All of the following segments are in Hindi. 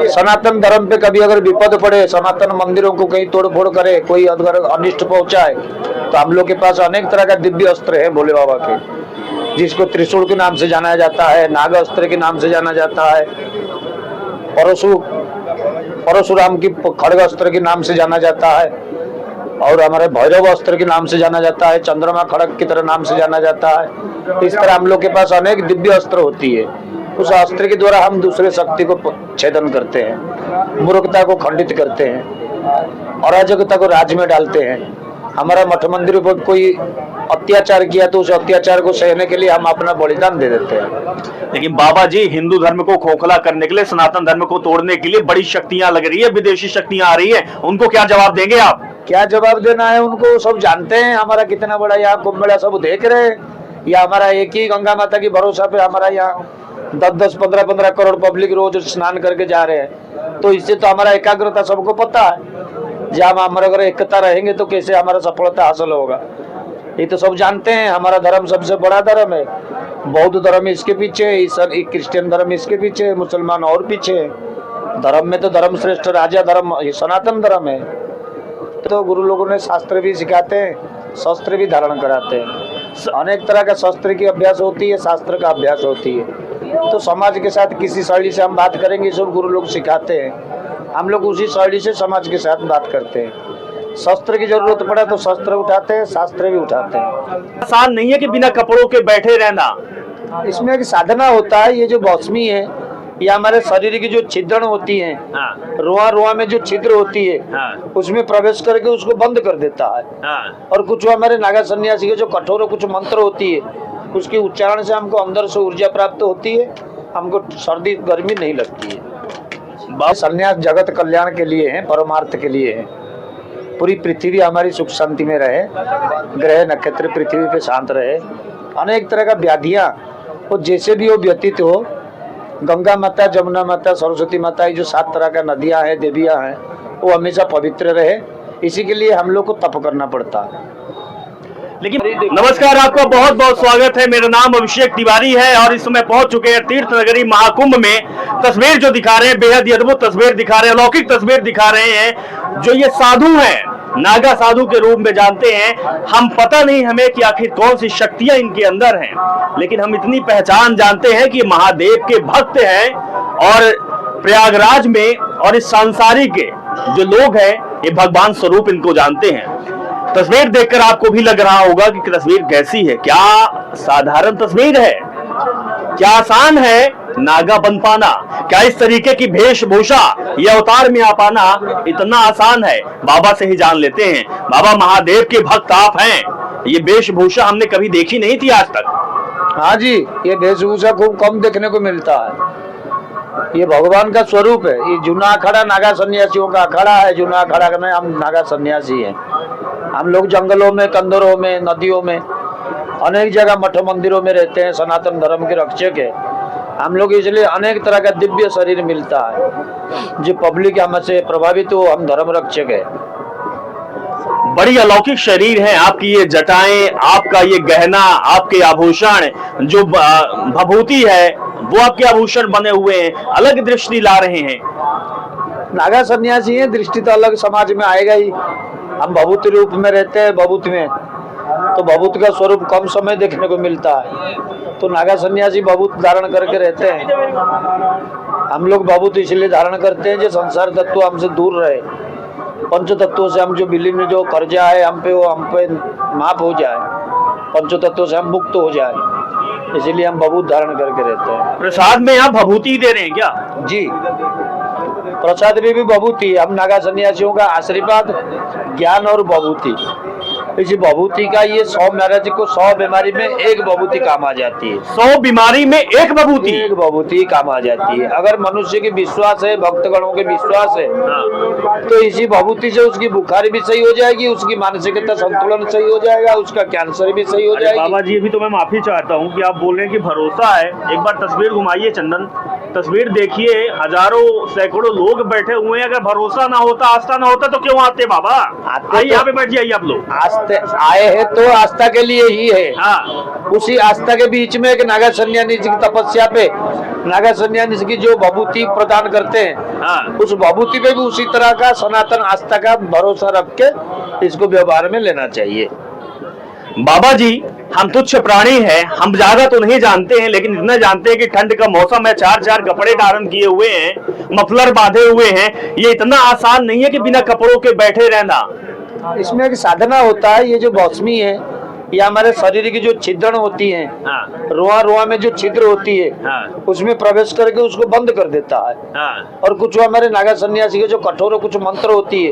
सनातन धर्म पे कभी अगर विपद पड़े, सनातन मंदिरों को कहीं तोड़ फोड़ करे, कोई अगर अनिष्ट पहुंचाए, तो हम लोग के पास अनेक तरह का दिव्य अस्त्र है भोले बाबा के, जिसको त्रिशूल के नाम से जाना जाता है, नाग अस्त्र के नाम से जाना जाता है, परशुराम की खड़ग अस्त्र के नाम से जाना जाता है, और हमारे भैरव अस्त्र के नाम से जाना जाता है, चंद्रमा खड़ग की तरह नाम से जाना जाता है। इस तरह हम लोग के पास अनेक दिव्य अस्त्र होती है। उस अस्त्र के द्वारा हम दूसरे शक्ति को छेदन करते हैं, मूर्खता को खंडित करते हैं, अराजकता को राज में डालते हैं। हमारा मठ मंदिर पर कोई अत्याचार किया तो उस अत्याचार को सहने के लिए हम अपना बलिदान दे देते हैं। लेकिन बाबा जी, हिंदू धर्म को खोखला करने के लिए, सनातन धर्म को तोड़ने के लिए बड़ी शक्तियां लग रही है, विदेशी शक्तियां आ रही है, उनको क्या जवाब देंगे आप? क्या जवाब देना है उनको, सब जानते हैं। हमारा कितना बड़ा यहाँ कुंभ मेला सब देख रहे हैं। या हमारा एक ही गंगा माता की भरोसा पे हमारा यहाँ 10-10, 15-15 करोड़ पब्लिक रोज स्नान करके जा रहे हैं। तो इससे तो हमारा एकाग्रता सबको पता है। जब हमारे अगर एकता रहेंगे तो कैसे हमारा सफलता हासिल होगा, ये तो सब जानते हैं। हमारा धर्म सबसे बड़ा धर्म है। बौद्ध धर्म इसके पीछे है, क्रिश्चियन धर्म इसके पीछे है, मुसलमान और पीछे है। धर्म में तो धर्म श्रेष्ठ राजा धर्म सनातन धर्म है। तो गुरु लोगों ने शास्त्र भी सिखाते हैं, शस्त्र भी धारण कराते हैं। अनेक तरह का शस्त्र की अभ्यास होती है, शास्त्र का अभ्यास होती है। तो समाज के साथ किसी शैली से हम बात करेंगे, सब गुरु लोग सिखाते हैं। हम लोग उसी शैली से समाज के साथ बात करते हैं। शस्त्र की जरूरत पड़ा तो शस्त्र उठाते हैं, शास्त्र भी उठाते हैं। आसान नहीं है कि बिना कपड़ों के बैठे रहना। इसमें एक साधना होता है। ये जो भस्मी है, ये हमारे शरीर की जो छिद्रण होती है, रुआ रुआ में जो छिद्र होती है, उसमें प्रवेश करके उसको बंद कर देता है। और कुछ हमारे नागा सन्यासी के जो कठोर कुछ मंत्र होती है, उसके उच्चारण से हमको अंदर से ऊर्जा प्राप्त होती है, हमको सर्दी गर्मी नहीं लगती है। संन्यास जगत कल्याण के लिए है, परमार्थ के लिए है। पूरी पृथ्वी हमारी सुख शांति में रहे, ग्रह नक्षत्र पृथ्वी पे शांत रहे। अनेक तरह का व्याधियां वो जैसे भी वो व्यतीत हो, गंगा माता, जमुना माता, सरस्वती माता, ये जो 7 तरह का नदियां हैं, देवियां हैं, वो हमेशा पवित्र रहे। इसी के लिए हम लोग को तप करना पड़ता है। लेकिन नमस्कार, आपका बहुत बहुत स्वागत है। मेरा नाम अभिषेक तिवारी है और इस समय पहुंच चुके हैं तीर्थ नगरी महाकुंभ में। तस्वीर जो दिखा रहे हैं, बेहद ही अद्भुत तस्वीर दिखा रहे हैं, अलौकिक तस्वीर दिखा रहे हैं। जो ये साधु हैं, नागा साधु के रूप में जानते हैं हम, पता नहीं हमें कि आखिर कौन सी शक्तियां इनके अंदर हैं, लेकिन हम इतनी पहचान जानते हैं कि महादेव के भक्त हैं और प्रयागराज में और इस सांसारिक के जो लोग हैं, ये भगवान स्वरूप इनको जानते हैं। तस्वीर देखकर आपको भी लग रहा होगा कि तस्वीर कैसी है। क्या साधारण तस्वीर है? क्या आसान है नागा बन पाना? क्या इस तरीके की वेशभूषा या अवतार में आ पाना इतना आसान है? बाबा से ही जान लेते हैं। बाबा महादेव के भक्त आप हैं, ये वेशभूषा हमने कभी देखी नहीं थी आज तक। हाँ जी, ये वेशभूषा खूब कम देखने को मिलता है। ये भगवान का स्वरूप है। ये जूना अखाड़ा नागा सन्यासियों का अखाड़ा है। जूना अखाड़ा में हम नागा सन्यासी हैं। हम लोग जंगलों में, कंदरों में, नदियों में, अनेक जगह मठ मंदिरों में रहते हैं। सनातन धर्म के रक्षक है हम लोग, इसलिए अनेक तरह का दिव्य शरीर मिलता है। जो पब्लिक हमसे प्रभावित हो, हम धर्म रक्षक है। बड़ी अलौकिक शरीर है आपकी, ये जटाएं, आपका ये गहना, आपके आभूषण, जो भभूति है वो आपके आभूषण बने हुए हैं, अलग दृष्टि ला रहे हैं। नागा सन्यासी है, दृष्टि तो अलग समाज में आएगा ही। हम भभूति रूप में रहते हैं। भभूत में तो भभूत का स्वरूप कम समय देखने को मिलता है, तो नागा सन्यासी भभूत धारण करके रहते हैं। हम लोग भभूत इसलिए धारण करते हैं जो संसार तत्व हमसे दूर रहे, पंच तत्वों से हम जो विलीन जो कर्जा है हम पे, वो हम पे माफ हो जाए, पंच तत्वों से हम मुक्त हो जाए, इसीलिए हम भभूत धारण करके रहते हैं। प्रसाद में आप भभूति दे रहे हैं क्या? जी, प्रसाद में भी भभूति। हम नागा सन्यासियों का आशीर्वाद, ज्ञान और भभूति, इसी भभूति का ये 100 महाराज को 100 बीमारी में एक भभूति काम आ जाती है। 100 बीमारी में एक भभूति काम आ जाती है। अगर मनुष्य की विश्वास है, भक्तगणों के विश्वास है, तो इसी भभूति से उसकी बुखारी भी सही हो जाएगी, उसकी मानसिकता संतुलन सही हो जाएगा, उसका कैंसर भी सही हो जाएगा। बाबा जी, अभी तो मैं माफी चाहता हूँ कि आप बोल रहे हैं कि भरोसा है। एक बार तस्वीर घुमाइए चंदन, तस्वीर देखिए, हजारों सैकड़ों लोग बैठे हुए हैं। अगर भरोसा ना होता, आस्था ना होता तो क्यों आते बाबा? आइए यहाँ पे बैठ जाइए आप लोग। आस्था आस्था आए हैं तो आस्था के लिए ही है। हाँ उसी आस्था के बीच में एक नागा सन्यासी जी की तपस्या पे नागा सन्यासी की जो भभूति प्रदान करते हैं, हाँ उस भभूति पे भी उसी तरह का सनातन आस्था का भरोसा रख के इसको व्यवहार में लेना चाहिए। बाबा जी, हम तुच्छ प्राणी हैं, हम ज्यादा तो नहीं जानते हैं, लेकिन इतना जानते हैं कि ठंड का मौसम है, चार चार कपड़े धारण किए हुए हैं, मफलर बांधे हुए हैं। ये इतना आसान नहीं है कि बिना कपड़ों के बैठे रहना। इसमें एक साधना होता है। ये जो मौसमी है, ये हमारे शरीर की जो छिद्रण होती है, हाँ रुआ रुआ में जो छिद्र होती है, हाँ उसमें प्रवेश करके उसको बंद कर देता है। हाँ और कुछ हमारे नागा सन्यासी के जो कठोर कुछ मंत्र होती है,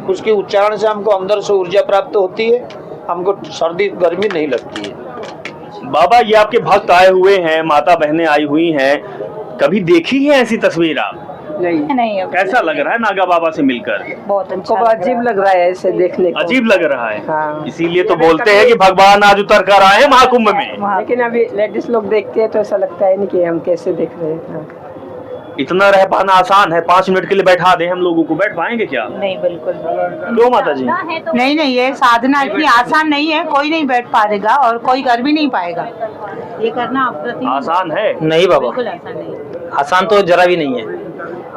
उसके उच्चारण से हमको अंदर से ऊर्जा प्राप्त होती है, हमको सर्दी गर्मी नहीं लगती है। बाबा, ये आपके भक्त आए हुए हैं, माता बहनें आई हुई हैं, कभी देखी है ऐसी तस्वीर आप? नहीं अब कैसा लग रहा है नागा बाबा से मिलकर? बहुत अच्छा को अजीब लग रहा है ऐसे देखने को। अजीब लग रहा है। हाँ। इसीलिए तो बोलते हैं कि भगवान आज उतर कर आए हैं महाकुंभ में। लेकिन अभी लेडीज लोग देखते हैं तो ऐसा लगता है नहीं कि हम कैसे देख रहे हैं। हाँ। इतना रह पाना आसान है? 5 मिनट के लिए बैठा दें हम लोगों को, बैठ पाएंगे क्या? नहीं बिल्कुल क्यों माता जी? नहीं नहीं, ये साधना इतनी आसान नहीं है, कोई नहीं बैठ पाएगा और कोई कर भी नहीं पाएगा। ये करना अप्रतिम आसान है? नहीं बाबा, बिल्कुल आसान नहीं है। आसान तो जरा भी नहीं है।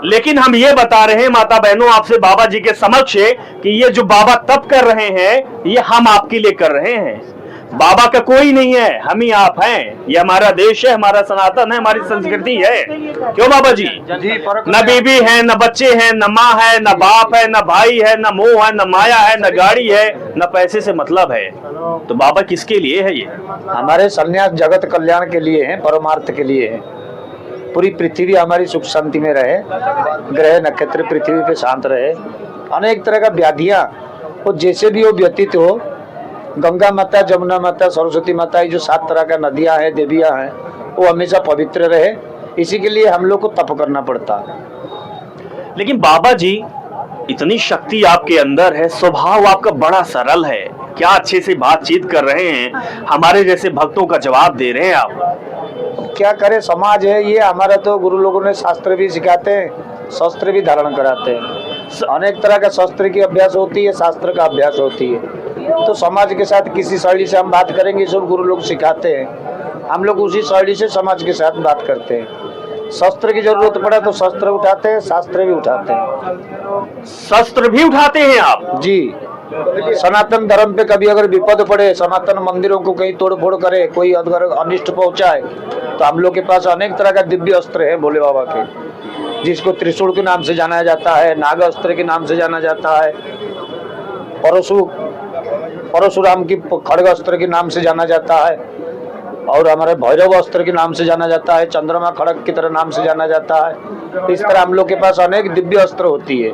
लेकिन हम ये बता रहे हैं माता बहनों आपसे, बाबा जी के समक्ष, कि ये जो बाबा तप कर रहे हैं, ये हम आपके लिए कर रहे हैं। बाबा का कोई नहीं है, हम ही आप हैं। ये हमारा देश है, हमारा सनातन है, हमारी संस्कृति है। क्यों बाबा जी? न बीबी है, न बच्चे हैं, न माँ है, न बाप है, न भाई है, न मोह है, न माया है, न गाड़ी है, न पैसे से मतलब है। तो बाबा किसके लिए है ये? हमारे संन्यास जगत कल्याण के लिए है, परमार्थ के लिए है। पूरी पृथ्वी हमारी सुख शांति में रहे, ग्रह नक्षत्र पृथ्वी पे शांत रहे, अनेक तरह का व्याधियां वो जैसे भी वो व्यतीत हो, गंगा माता, जमुना माता, सरस्वती माता, ये जो 7 तरह का नदियां हैं, देवियां हैं, वो हमेशा पवित्र रहे। इसी के लिए हम लोग को तप करना पड़ता है। लेकिन बाबा जी, इतनी शक्ति आपके अंदर है, स्वभाव आपका बड़ा सरल है, क्या अच्छे से बातचीत कर रहे हैं, हमारे जैसे भक्तों का जवाब दे रहे हैं आप। क्या करे, समाज है ये हमारा। तो गुरु लोगों ने शास्त्र भी सिखाते हैं, शस्त्र भी धारण कराते हैं। अनेक तरह का शस्त्र की अभ्यास होती है, शास्त्र का अभ्यास होती है। तो समाज के साथ किसी शैली से हम बात करेंगे, सब गुरु लोग सिखाते हैं, हम लोग उसी शैली से समाज के साथ बात करते हैं। शस्त्र की जरूरत पड़ा तो शस्त्र उठाते हैं, शास्त्र भी उठाते हैं। शस्त्र भी उठाते हैं आप? जी, सनातन धर्म पे कभी अगर विपद पड़े, सनातन मंदिरों को कहीं तोड़ फोड़ करे, कोई अगर अनिष्ट पहुंचाए, तो हम लोग के पास अनेक तरह का दिव्य अस्त्र है भोले बाबा के, जिसको त्रिशूल के नाम से जाना जाता है, नाग अस्त्र के नाम से जाना जाता है, परशुराम की खड़ग अस्त्र के नाम से जाना जाता है, और हमारे भैरव अस्त्र के नाम से जाना जाता है, चंद्रमा खड़ग की तरह नाम से जाना जाता है। इस तरह हम लोग के पास अनेक दिव्य अस्त्र होती है।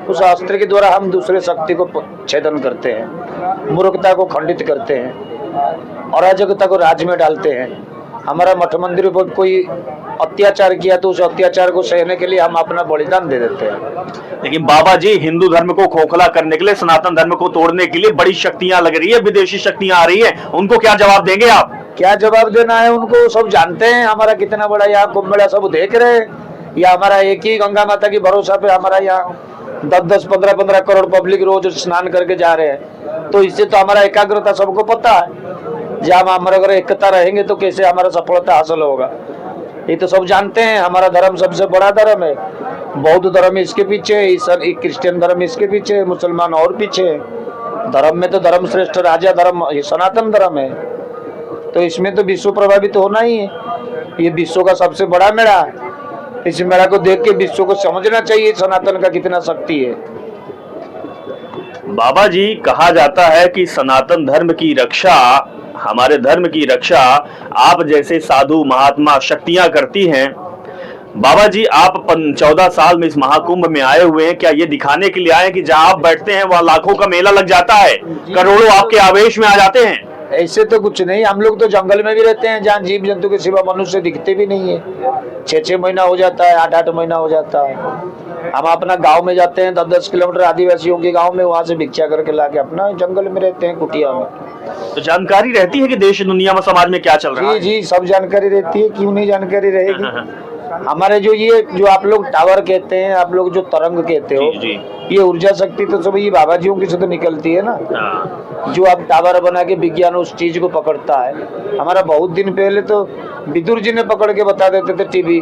उस अस्त्र के द्वारा हम दूसरे शक्ति को छेदन करते हैं, मूर्खता को खंडित करते हैं, अराजकता को राज में डालते हैं। हमारा मठ मंदिर पर कोई अत्याचार किया तो उस अत्याचार को सहने के लिए हम अपना बलिदान दे देते हैं। लेकिन बाबा जी, हिंदू धर्म को खोखला करने के लिए, सनातन धर्म को तोड़ने के लिए बड़ी शक्तियां लग रही है, विदेशी शक्तियां आ रही है, उनको क्या जवाब देंगे आप? क्या जवाब देना है उनको? सब जानते हैं हमारा कितना बड़ा यहाँ कुंभ मेला, सब देख रहे हैं। या हमारा एक ही गंगा माता की भरोसा पे हमारा यहाँ 10-10, 15-15 करोड़ पब्लिक रोज स्नान करके जा रहे हैं। तो इससे तो हमारा एकाग्रता सबको पता है। जब हमारे अगर एकता रहेंगे तो कैसे हमारा सफलता हासिल होगा, ये तो सब जानते हैं। हमारा धर्म सबसे बड़ा धर्म है, बौद्ध धर्म इसके पीछे है, क्रिश्चियन धर्म इसके पीछे है, मुसलमान और पीछे है। धर्म में तो धर्म श्रेष्ठ राजा धर्म सनातन धर्म है, तो इसमें तो विश्व प्रभावित होना ही है। ये विश्व का सबसे बड़ा मेला है। इस मेला को देख के विश्व को समझना चाहिए सनातन का कितना शक्ति है। बाबा जी, कहा जाता है कि सनातन धर्म की रक्षा, हमारे धर्म की रक्षा आप जैसे साधु महात्मा शक्तियां करती हैं। बाबा जी, आप 14 साल में इस महाकुंभ में आए हुए हैं, क्या ये दिखाने के लिए आए हैं कि जहां आप बैठते हैं वहां लाखों का मेला लग जाता है, करोड़ों आपके आवेश में आ जाते हैं? ऐसे तो कुछ नहीं, हम लोग तो जंगल में भी रहते हैं, जहाँ जीव जंतु के सिवा मनुष्य दिखते भी नहीं है। 6-6 महीना हो जाता है, 8-8 महीना हो जाता है। हम अपना गांव में जाते हैं, 10-10 किलोमीटर आदिवासियों के गांव में, वहां से भिक्षा करके लाके अपना जंगल में रहते हैं, कुटिया में। तो जानकारी रहती है कि देश दुनिया में समाज में क्या चल रहा है? जी जी, सब जानकारी रहती है, क्यों नहीं जानकारी रहेगी। हमारे जो आप लोग टावर कहते हैं, आप लोग जो तरंग कहते हो, जी, जी। ये ऊर्जा शक्ति तो सब ये बाबा जियों की से तो निकलती है ना। हाँ, जो अब टावर बना के विज्ञान उस चीज को पकड़ता है। हमारा बहुत दिन पहले तो विदुर जी ने पकड़ के बता देते थे टीवी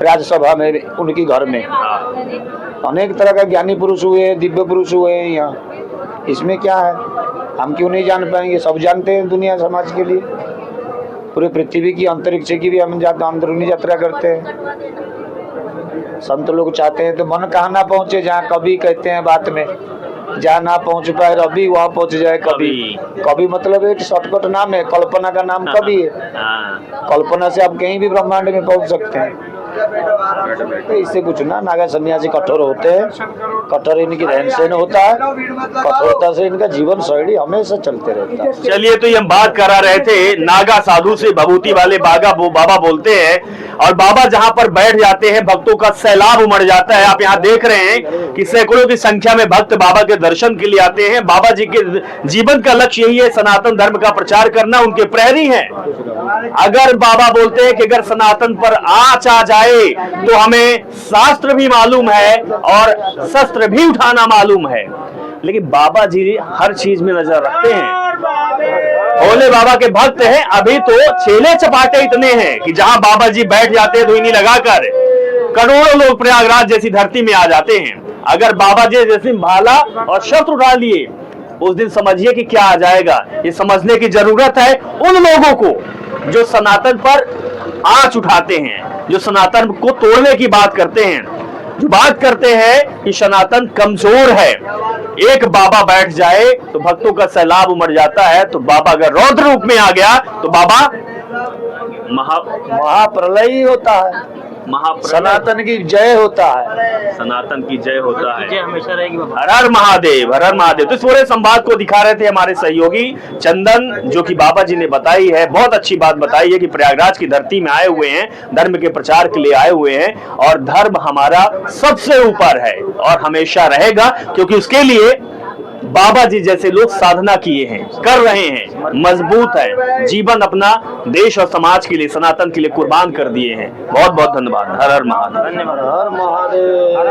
राज्यसभा में, उनकी घर में। हाँ। अनेक तरह का ज्ञानी पुरुष हुए, दिव्य पुरुष हुए हैं यहाँ। इसमें क्या है, हम क्यों नहीं जान पाएंगे? सब जानते हैं दुनिया समाज के लिए। पूरे पृथ्वी की अंतरिक्ष की भी हम जाते अंदरूनी यात्रा करते हैं। संत लोग चाहते हैं तो मन कहाँ ना पहुँचे, जहाँ कभी कहते हैं बात में, जहाँ ना पहुँच पाए रवि वहाँ पहुँच जाए कभी। कभी मतलब एक शॉर्टकट नाम है, कल्पना का नाम कभी है। हाँ। कल्पना से आप कहीं भी ब्रह्मांड में पहुँच सकते हैं। तो इससे कुछ ना, नागा सन्यासी कठोर होते हैं, कठोर इनकी रहन सहन होता है, कठोरता से इनका जीवन शैली हमेशा चलते रहता है। चलिए, तो ये हम बात करा रहे थे नागा साधु से, भभूति वाले बाबा बोलते हैं, और बाबा जहां पर बैठ जाते हैं भक्तों का सैलाब उमड़ जाता है। आप यहाँ देख रहे हैं कि सैकड़ों की संख्या में भक्त बाबा के दर्शन के लिए आते हैं। बाबा जी के जीवन का लक्ष्य यही है, सनातन धर्म का प्रचार करना, उनके प्रहरी हैं। अगर बाबा बोलते हैं कि अगर सनातन पर आँच आ जाए तो हमें शास्त्र भी मालूम है और शस्त्र भी उठाना मालूम है। लेकिन बाबा जी हर चीज में नजर रखते हैं। भोले बाबा के भक्त हैं। अभी तो चेले चपाटे इतने हैं कि जहां बाबा जी बैठ जाते हैं धुनी लगाकर करोड़ों लोग प्रयागराज जैसी धरती में आ जाते हैं। अगर बाबा जी जैसे भाला और शस्त्र उठा लिए उस दिन समझिए कि क्या आ जाएगा। ये समझने की जरूरत है उन लोगों को जो सनातन पर आंच उठाते हैं, जो सनातन को तोड़ने की बात करते हैं, जो बात करते हैं कि सनातन कमजोर है। एक बाबा बैठ जाए तो भक्तों का सैलाब उमड़ जाता है। तो बाबा अगर रौद्र रूप में आ गया तो बाबा महाप्रलय ही होता है, सनातन की जय होता है, सनातन की जय होता है, जय हमेशा रहेगी। हर हर महादेव, हर हर महादेव। तो इस पूरे संवाद को दिखा रहे थे हमारे सहयोगी चंदन, जो कि बाबा जी ने बताई है, बहुत अच्छी बात बताई है कि प्रयागराज की धरती में आए हुए हैं, धर्म के प्रचार के लिए आए हुए हैं, और धर्म हमारा सबसे ऊपर है और हमेशा रहेगा, क्योंकि उसके लिए बाबा जी जैसे लोग साधना किए हैं, कर रहे हैं, मजबूत है, जीवन अपना देश और समाज के लिए, सनातन के लिए कुर्बान कर दिए हैं। बहुत बहुत धन्यवाद। हर हर महादेव। हर महादेव।